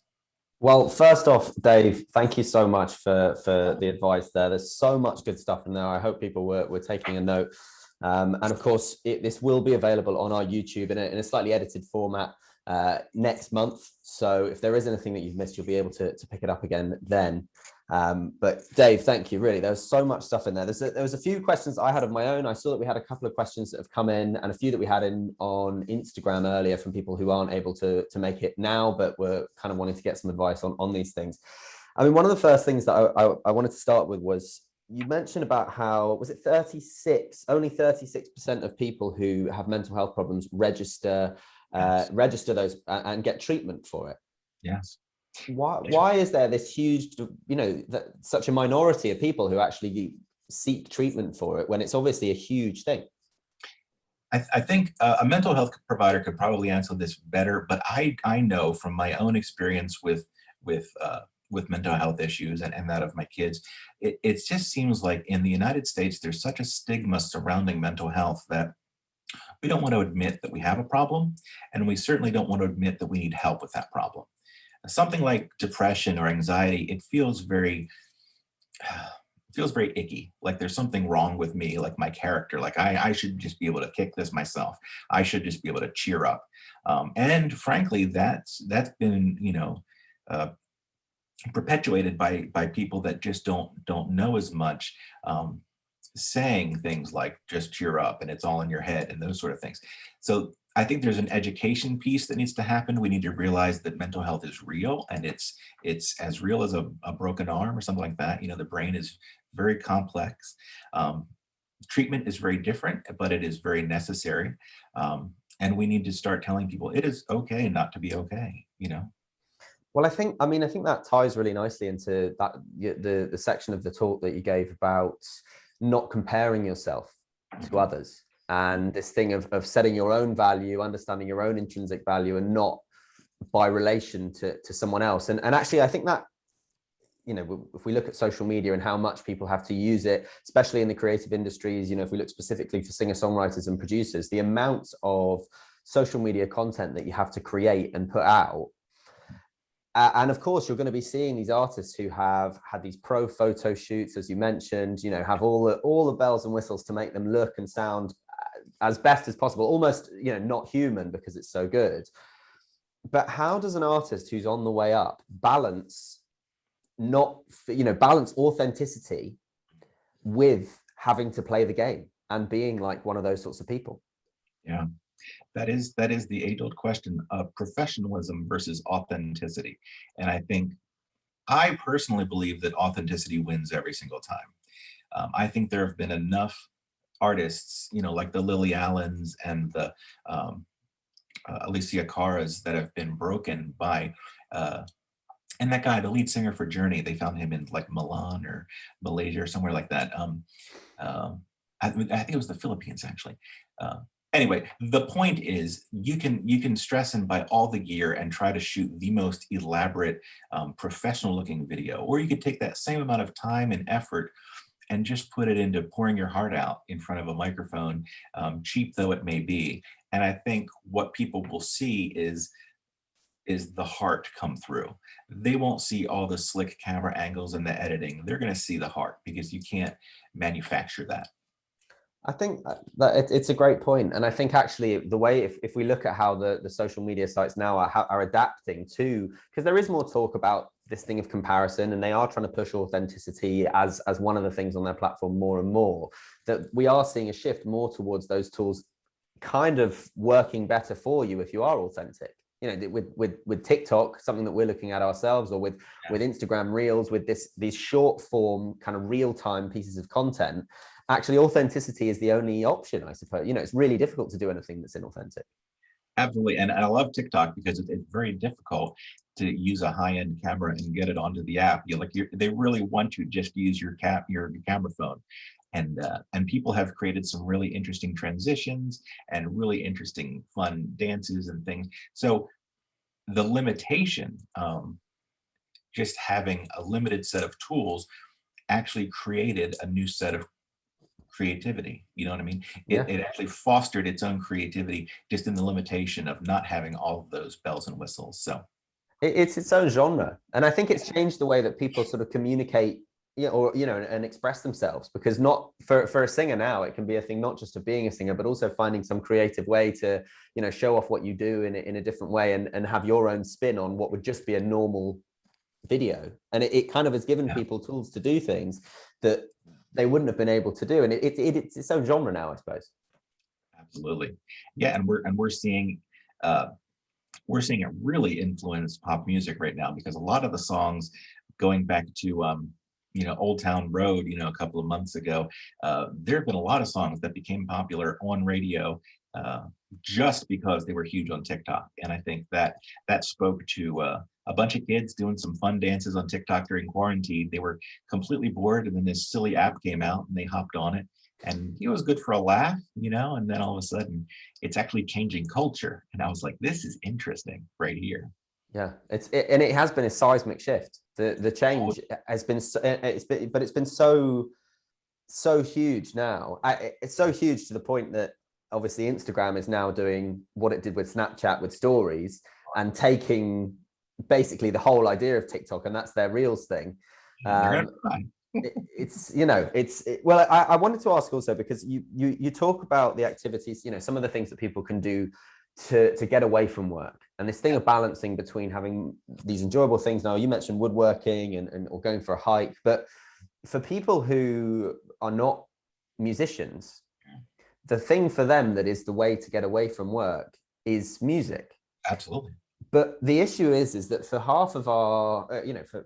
Well, first off, Dave, thank you so much for the advice there. There's so much good stuff in there. I hope people were taking a note. And of course, this will be available on our YouTube in a slightly edited format next month. So if there is anything that you've missed, you'll be able to pick it up again then. But Dave, thank you. Really, there's so much stuff in there. There was a few questions I had of my own. I saw that we had a couple of questions that have come in, and a few that we had on Instagram earlier from people who aren't able to make it now, but were kind of wanting to get some advice on these things. I mean, one of the first things that I wanted to start with was, you mentioned about how, was it only 36% of people who have mental health problems register those and get treatment for it. Yes. Why is there this huge, such a minority of people who actually seek treatment for it when it's obviously a huge thing? I think a mental health provider could probably answer this better, but I know from my own experience with mental health issues and that of my kids, it just seems like in the United States, there's such a stigma surrounding mental health that we don't want to admit that we have a problem, and we certainly don't want to admit that we need help with that problem. Something like depression or anxiety, it feels very icky, like there's something wrong with me, like my character, like I should just be able to kick this myself. I should just be able to cheer up. And frankly, that's been, perpetuated by people that just don't know as much, saying things like just cheer up and it's all in your head and those sort of things. So I think there's an education piece that needs to happen. We need to realize that mental health is real, and it's as real as a broken arm or something like that. The brain is very complex. Treatment is very different, but it is very necessary. And we need to start telling people it is okay not to be okay, Well, I think that ties really nicely into that the section of the talk that you gave about not comparing yourself to others, and this thing of setting your own value, understanding your own intrinsic value, and not by relation to someone else. And actually, I think that, if we look at social media and how much people have to use it, especially in the creative industries, if we look specifically for singer-songwriters and producers, the amount of social media content that you have to create and put out. And of course, you're going to be seeing these artists who have had these pro photo shoots, as you mentioned, have all the bells and whistles to make them look and sound as best as possible, almost, not human, because it's so good. But how does an artist who's on the way up balance not, balance authenticity with having to play the game and being like one of those sorts of people? Yeah, that is the age-old question of professionalism versus authenticity. And I personally believe that authenticity wins every single time. I think there have been enough artists, like the Lily Allens and the um, Alicia Caras, that have been broken by, uh, and that guy, the lead singer for Journey, they found him in like Milan or Malaysia or somewhere like that. Um, I think it was the Philippines actually. Uh, anyway, the point is, you can stress and buy all the gear and try to shoot the most elaborate, professional looking video, or you could take that same amount of time and effort and just put it into pouring your heart out in front of a microphone, cheap though it may be. And I think what people will see is the heart come through. They won't see all the slick camera angles and the editing. They're going to see the heart, because you can't manufacture that. I think that it's a great point. And I think actually the way, if we look at how the social media sites now are adapting to, because there is more talk about this thing of comparison, and they are trying to push authenticity as one of the things on their platform more and more, that we are seeing a shift more towards those tools kind of working better for you if you are authentic. With TikTok, something that we're looking at ourselves, or with Instagram Reels, with these short form kind of real time pieces of content, actually authenticity is the only option, I suppose. It's really difficult to do anything that's inauthentic. Absolutely. And I love TikTok because it's very difficult to use a high-end camera and get it onto the app. They really want you to just use your camera phone. And people have created some really interesting transitions and really interesting fun dances and things. So the limitation, just having a limited set of tools, actually created a new set of creativity. You know what I mean? Yeah. It actually fostered its own creativity, just in the limitation of not having all of those bells and whistles. So It's its own genre, and I think it's changed the way that people sort of communicate, and express themselves. Because not for a singer now, it can be a thing not just of being a singer, but also finding some creative way to show off what you do in a different way, and have your own spin on what would just be a normal video. And it kind of has given people tools to do things that they wouldn't have been able to do, and it's its own genre now, I suppose. absolutely, yeah. And uh, we're seeing it really influence pop music right now, because a lot of the songs, going back to Old Town Road, a couple of months ago, there have been a lot of songs that became popular on radio, uh, just because they were huge on TikTok. And I think that spoke to a bunch of kids doing some fun dances on TikTok during quarantine. They were completely bored, and then this silly app came out and they hopped on it. And it was good for a laugh, and then all of a sudden it's actually changing culture. And I was like, this is interesting right here. Yeah, and it has been a seismic shift. The change has been, but it's been so huge now. It's so huge to the point that obviously Instagram is now doing what it did with Snapchat with stories, and taking basically the whole idea of TikTok, and that's their Reels thing. Well, I wanted to ask also, because you talk about the activities, some of the things that people can do to get away from work, and this thing of balancing between having these enjoyable things. Now, you mentioned woodworking and or going for a hike, but for people who are not musicians, the thing for them that is the way to get away from work is music. Absolutely. But the issue is that for half of our,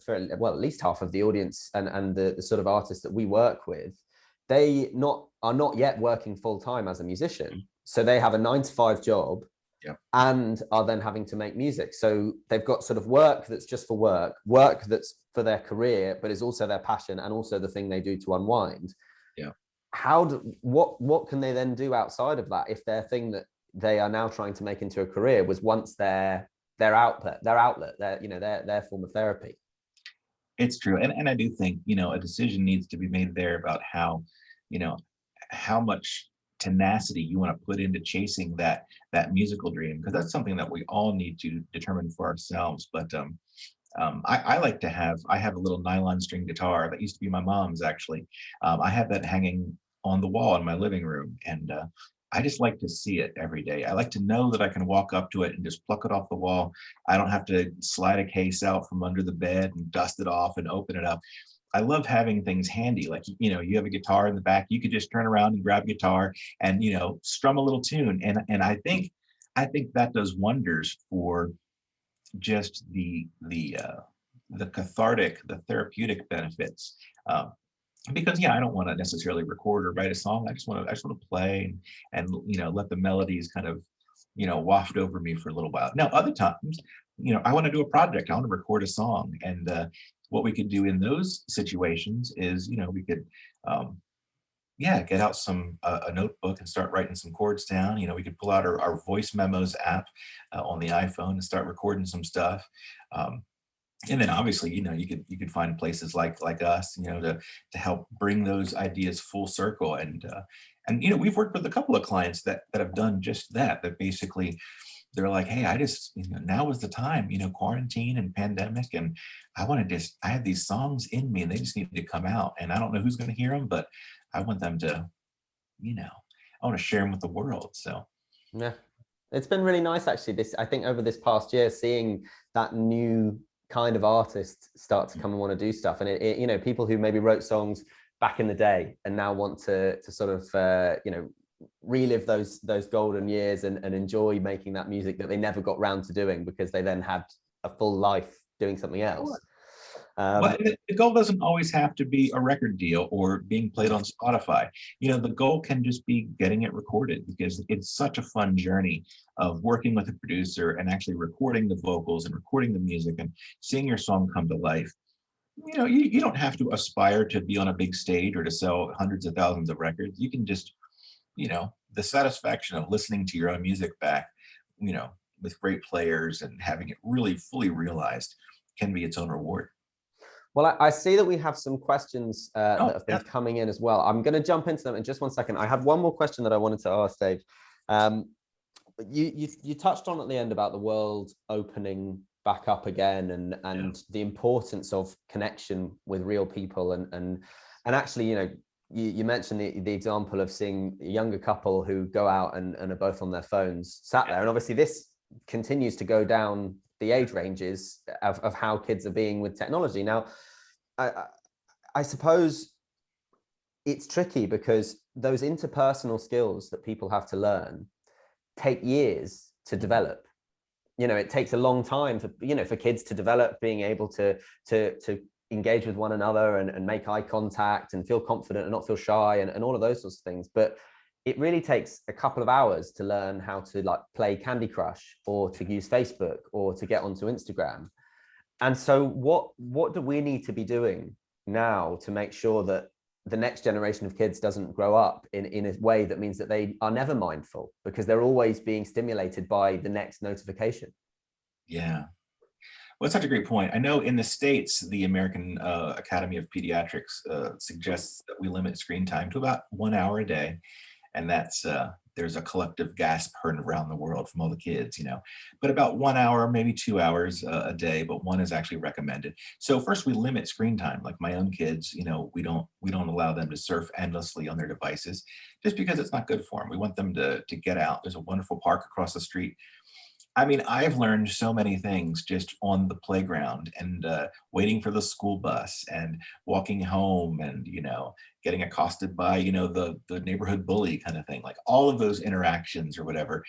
for well, at least half of the audience and the sort of artists that we work with, they are not yet working full time as a musician. So they have a 9 to 5 job, and are then having to make music. So they've got sort of work that's just for work that's for their career, but is also their passion and also the thing they do to unwind. Yeah. What can they then do outside of that, if their thing that they are now trying to make into a career was once their outlet, their form of therapy? It's true. And I do think, a decision needs to be made there about how much tenacity you want to put into chasing that musical dream, because that's something that we all need to determine for ourselves. But I have a little nylon string guitar that used to be my mom's, actually. I have that hanging on the wall in my living room, and I just like to see it every day. I like to know that I can walk up to it and just pluck it off the wall. I don't have to slide a case out from under the bed and dust it off and open it up. I love having things handy. Like, you have a guitar in the back, you could just turn around and grab a guitar and, strum a little tune. And I think that does wonders for just the cathartic, the therapeutic benefits. Because I don't want to necessarily record or write a song. I just want to play and let the melodies kind of waft over me for a little while. Now other times, I want to do a project. I want to record a song, and what we could do in those situations is we could get out a notebook and start writing some chords down. We could pull out our voice memos app on the iPhone and start recording some stuff. And then obviously, you could find places like us, to help bring those ideas full circle. And we've worked with a couple of clients that have done just that. That basically they're like, hey, I just, now is the time, quarantine and pandemic, and I have these songs in me, and they just need to come out. And I don't know who's going to hear them, but I want them to, I want to share them with the world. So yeah, it's been really nice actually. I think over this past year, seeing that new kind of artists start to come and want to do stuff, and people who maybe wrote songs back in the day and now want to sort of relive those golden years and enjoy making that music that they never got round to doing because they then had a full life doing something else. Well, the goal doesn't always have to be a record deal or being played on Spotify. The goal can just be getting it recorded, because it's such a fun journey of working with a producer and actually recording the vocals and recording the music and seeing your song come to life. You don't have to aspire to be on a big stage or to sell hundreds of thousands of records. You can just, the satisfaction of listening to your own music back, with great players and having it really fully realized can be its own reward. Well, I see that we have some questions that have been coming in as well. I'm going to jump into them in just one second. I have one more question that I wanted to ask, Dave. You touched on at the end about the world opening back up again, and the importance of connection with real people, and actually, you mentioned the example of seeing a younger couple who go out and are both on their phones sat there, and obviously this continues to go down the age ranges of how kids are being with technology. Now, I suppose it's tricky because those interpersonal skills that people have to learn take years to develop. It takes a long time for kids to develop being able to engage with one another and make eye contact and feel confident and not feel shy and all of those sorts of things. But it really takes a couple of hours to learn how to play Candy Crush or to use Facebook or to get onto Instagram. And so what do we need to be doing now to make sure that the next generation of kids doesn't grow up in a way that means that they are never mindful because they're always being stimulated by the next notification? Yeah. Well, it's such a great point. I know in the States, the American Academy of Pediatrics suggests that we limit screen time to about 1 hour a day. And that's there's a collective gasp heard around the world from all the kids, but about 1 hour, maybe 2 hours a day, but one is actually recommended. So first we limit screen time. Like my own kids, we don't allow them to surf endlessly on their devices just because it's not good for them. We want them to get out. There's a wonderful park across the street. I mean, I've learned so many things just on the playground and waiting for the school bus and walking home and, getting accosted by, the neighborhood bully kind of thing, like all of those interactions or whatever.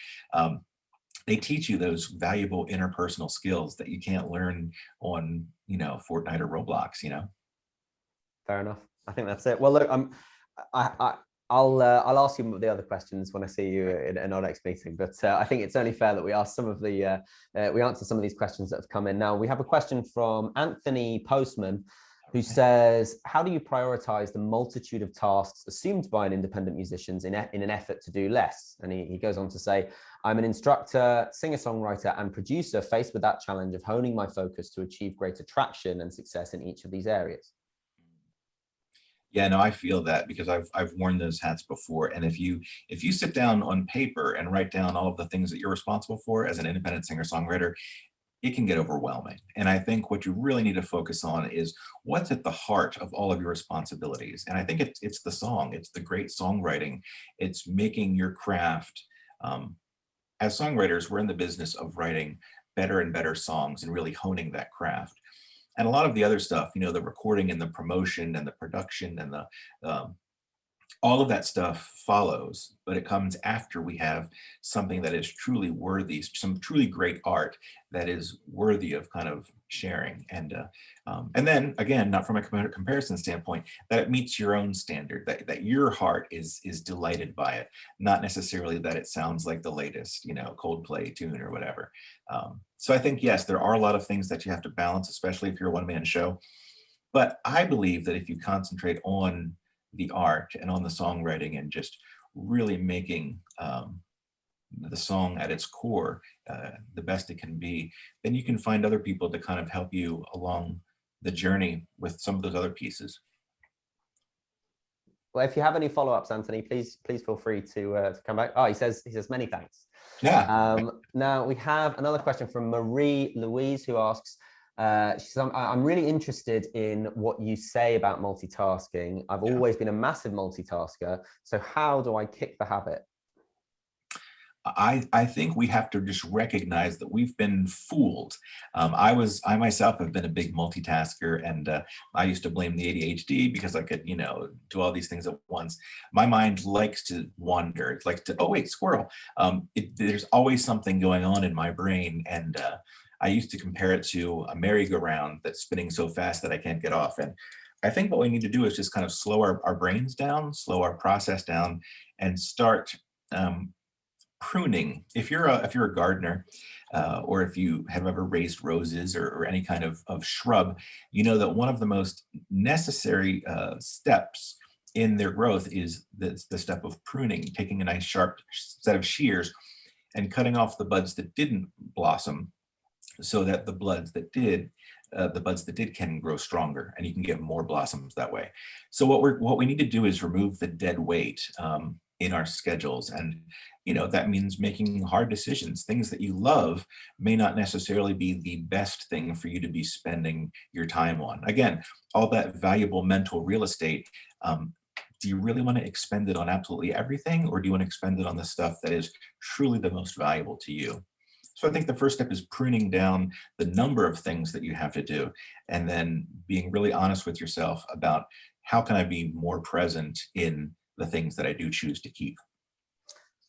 They teach you those valuable interpersonal skills that you can't learn on, Fortnite or Roblox, Fair enough. I think that's it. Well, look, I'll ask you the other questions when I see you in our next meeting. But I think it's only fair that we ask we answer some of these questions that have come in. Now we have a question from Anthony Postman, who says, "How do you prioritize the multitude of tasks assumed by an independent musician in an effort to do less?" And he goes on to say, "I'm an instructor, singer-songwriter, and producer faced with that challenge of honing my focus to achieve greater traction and success in each of these areas." Yeah, no, I feel that because I've worn those hats before. And if you sit down on paper and write down all of the things that you're responsible for as an independent singer-songwriter, it can get overwhelming. And I think what you really need to focus on is what's at the heart of all of your responsibilities. And I think it's the song, it's the great songwriting, it's making your craft. As songwriters, we're in the business of writing better and better songs and really honing that craft. And a lot of the other stuff, you know, the recording and the promotion and the production and the all of that stuff follows, but it comes after we have something that is truly worthy, some truly great art that is worthy of kind of sharing. And then again, not from a comparison standpoint, that it meets your own standard, that your heart is delighted by it, not necessarily that it sounds like the latest, you know, Coldplay tune or whatever. So I think, yes, there are a lot of things that you have to balance, especially if you're a one-man show. But I believe that if you concentrate on the art and on the songwriting and just really making the song at its core the best it can be, then you can find other people to kind of help you along the journey with some of those other pieces. Well, if you have any follow-ups, Anthony, please feel free to come back. Oh, he says many thanks. Yeah. Now we have another question from Marie Louise, who asks, she says, I'm really interested in what you say about multitasking. I've always been a massive multitasker. So how do I kick the habit? I think we have to just recognize that we've been fooled. I myself have been a big multitasker, and I used to blame the ADHD because I could, you know, do all these things at once. My mind likes to wander. It likes to, oh wait, squirrel. There's always something going on in my brain, and I used to compare it to a merry-go-round that's spinning so fast that I can't get off. And I think what we need to do is just kind of slow our brains down, slow our process down, and start pruning. If you're a gardener, or if you have ever raised roses or any kind of shrub, you know that one of the most necessary steps in their growth is the step of pruning, taking a nice sharp set of shears and cutting off the buds that didn't blossom, so that the buds that did can grow stronger, and you can get more blossoms that way. So what we need to do is remove the dead weight in our schedules, and you know that means making hard decisions. Things that you love may not necessarily be the best thing for you to be spending your time on. Again, all that valuable mental real estate. Do you really want to expend it on absolutely everything, or do you want to expend it on the stuff that is truly the most valuable to you? So I think the first step is pruning down the number of things that you have to do, and then being really honest with yourself about how can I be more present in the things that I do choose to keep.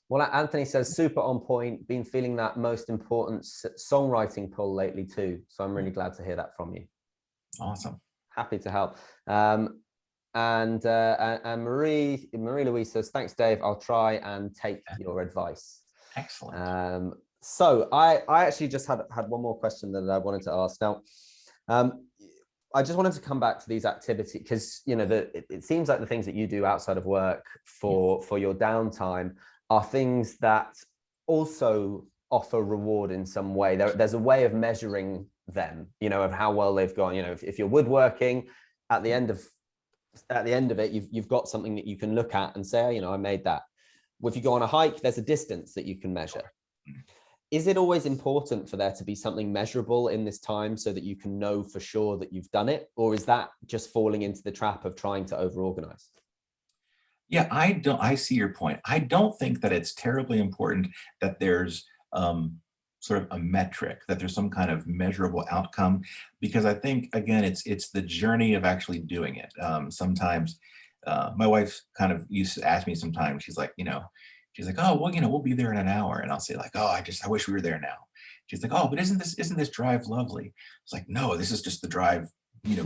Well, Anthony says, super on point, been feeling that most important songwriting pull lately too. So I'm really glad to hear that from you. Awesome. Happy to help. And Marie Louise says, thanks, Dave. I'll try and take your advice. Excellent. So I actually just had one more question that I wanted to ask. Now, I just wanted to come back to these activities because, you know, it seems like the things that you do outside of work for your downtime are things that also offer reward in some way. There's a way of measuring them, you know, of how well they've gone. You know, if you're woodworking, at the end of it, you've got something that you can look at and say, you know, I made that. If you go on a hike, there's a distance that you can measure. Is it always important for there to be something measurable in this time so that you can know for sure that you've done it? Or is that just falling into the trap of trying to over-organize? Yeah, I see your point. I don't think that it's terribly important that there's sort of a metric, that there's some kind of measurable outcome, because I think, again, it's the journey of actually doing it. Sometimes my wife kind of used to ask me sometimes, she's like, she's like, oh, well, we'll be there in an hour. And I'll say like, oh, I wish we were there now. She's like, oh, but isn't this drive lovely? It's like, no, this is just the drive,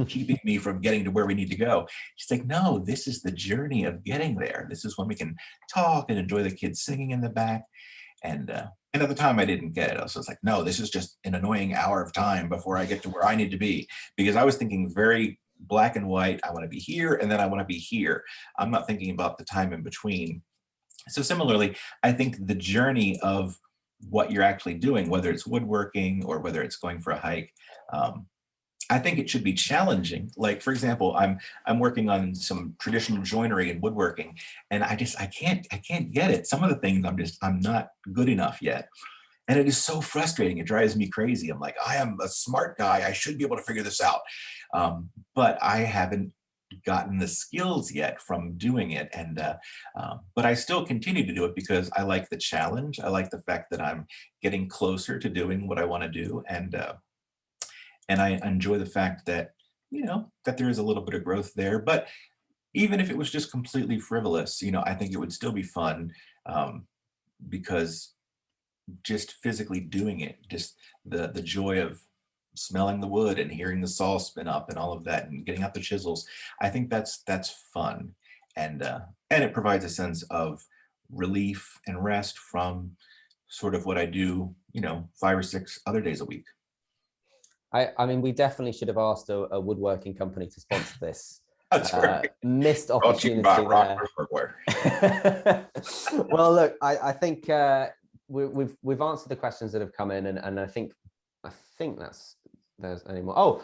keeping me from getting to where we need to go. She's like, no, this is the journey of getting there. This is when we can talk and enjoy the kids singing in the back. And at the time I didn't get it. I was just like, no, this is just an annoying hour of time before I get to where I need to be. Because I was thinking very black and white. I want to be here and then I want to be here. I'm not thinking about the time in between. So similarly, I think the journey of what you're actually doing, whether it's woodworking or whether it's going for a hike, I think it should be challenging. Like, for example, I'm working on some traditional joinery and woodworking, and I can't get it. Some of the things I'm not good enough yet. And it is so frustrating. It drives me crazy. I'm like, I am a smart guy. I should be able to figure this out. But I haven't gotten the skills yet from doing it. But I still continue to do it because I like the challenge. I like the fact that I'm getting closer to doing what I want to do. And I enjoy the fact that, that there is a little bit of growth there. But even if it was just completely frivolous, I think it would still be fun, because just physically doing it, just the joy of smelling the wood and hearing the saw spin up and all of that and getting out the chisels, I think that's fun. And it provides a sense of relief and rest from sort of what I do, 5 or 6 other days a week. I mean, we definitely should have asked a woodworking company to sponsor this. That's right. Missed opportunity there. Well, look, I think we've answered the questions that have come in, and I think there's any more. Oh,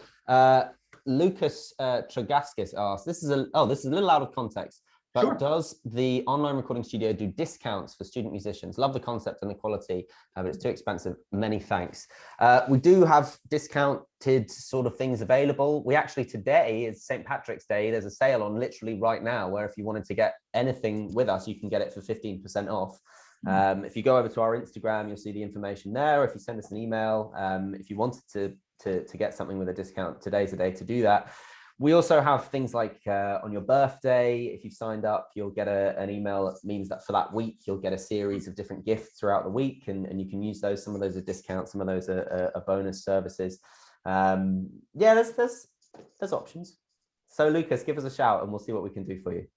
Lucas Tragaskis asked, this is a little out of context, but sure. Does the online recording studio do discounts for student musicians? Love the concept and the quality, but it's too expensive. Many thanks. We do have discounted sort of things available. We actually, today is St. Patrick's Day. There's a sale on literally right now where if you wanted to get anything with us, you can get it for 15% off. If you go over to our Instagram, you'll see the information there. If you send us an email, if you wanted to get something with a discount, today's the day to do that. We also have things like on your birthday, if you've signed up, you'll get an email that means that for that week, you'll get a series of different gifts throughout the week, and you can use those. Some of those are discounts, some of those are bonus services. Yeah, there's options. So Lucas, give us a shout and we'll see what we can do for you.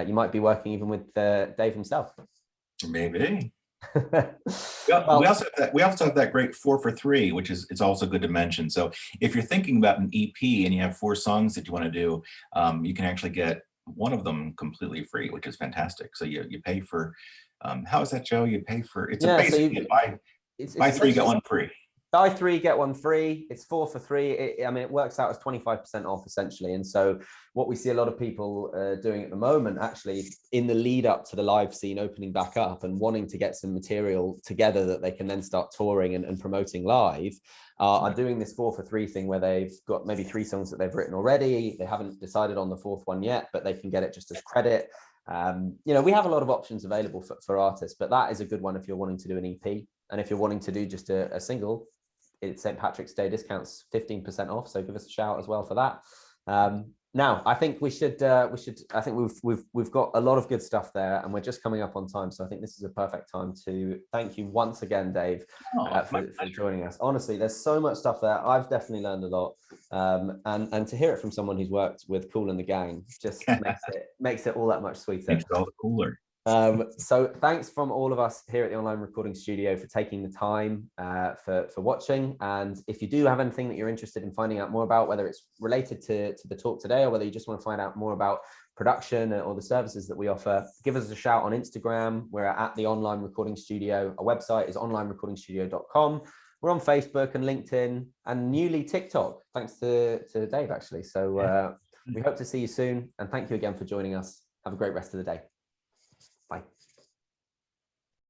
You might be working even with Dave himself. Maybe. Well, we also have that great 4 for 3, which is, it's also good to mention. So if you're thinking about an EP and you have 4 songs that you want to do, you can actually get one of them completely free, which is fantastic. So you pay for, how is that, Joe? You pay for, it's a basic, so buy 3, get 1 free. Buy 3, get 1 free. It's 4 for 3. It works out as 25% off essentially. And so what we see a lot of people doing at the moment, actually in the lead up to the live scene opening back up and wanting to get some material together that they can then start touring and promoting live, are doing this 4 for 3 thing where they've got maybe 3 songs that they've written already. They haven't decided on the 4th one yet, but they can get it just as credit. We have a lot of options available for artists, but that is a good one if you're wanting to do an EP. And if you're wanting to do just a single, it's St. Patrick's Day discounts 15% off. So give us a shout as well for that. Now, I think I think we've got a lot of good stuff there, and we're just coming up on time. So I think this is a perfect time to thank you once again, Dave, for joining us. Honestly, there's so much stuff there. I've definitely learned a lot. And to hear it from someone who's worked with Kool and the Gang just makes it all that much sweeter. Makes it all the cooler. So thanks from all of us here at the Online Recording Studio for taking the time for watching. And if you do have anything that you're interested in finding out more about, whether it's related to the talk today or whether you just want to find out more about production or the services that we offer, give us a shout on Instagram. We're at the Online Recording Studio. Our website is onlinerecordingstudio.com. We're on Facebook and LinkedIn and newly TikTok, thanks to Dave actually. So we hope to see you soon, and thank you again for joining us. Have a great rest of the day.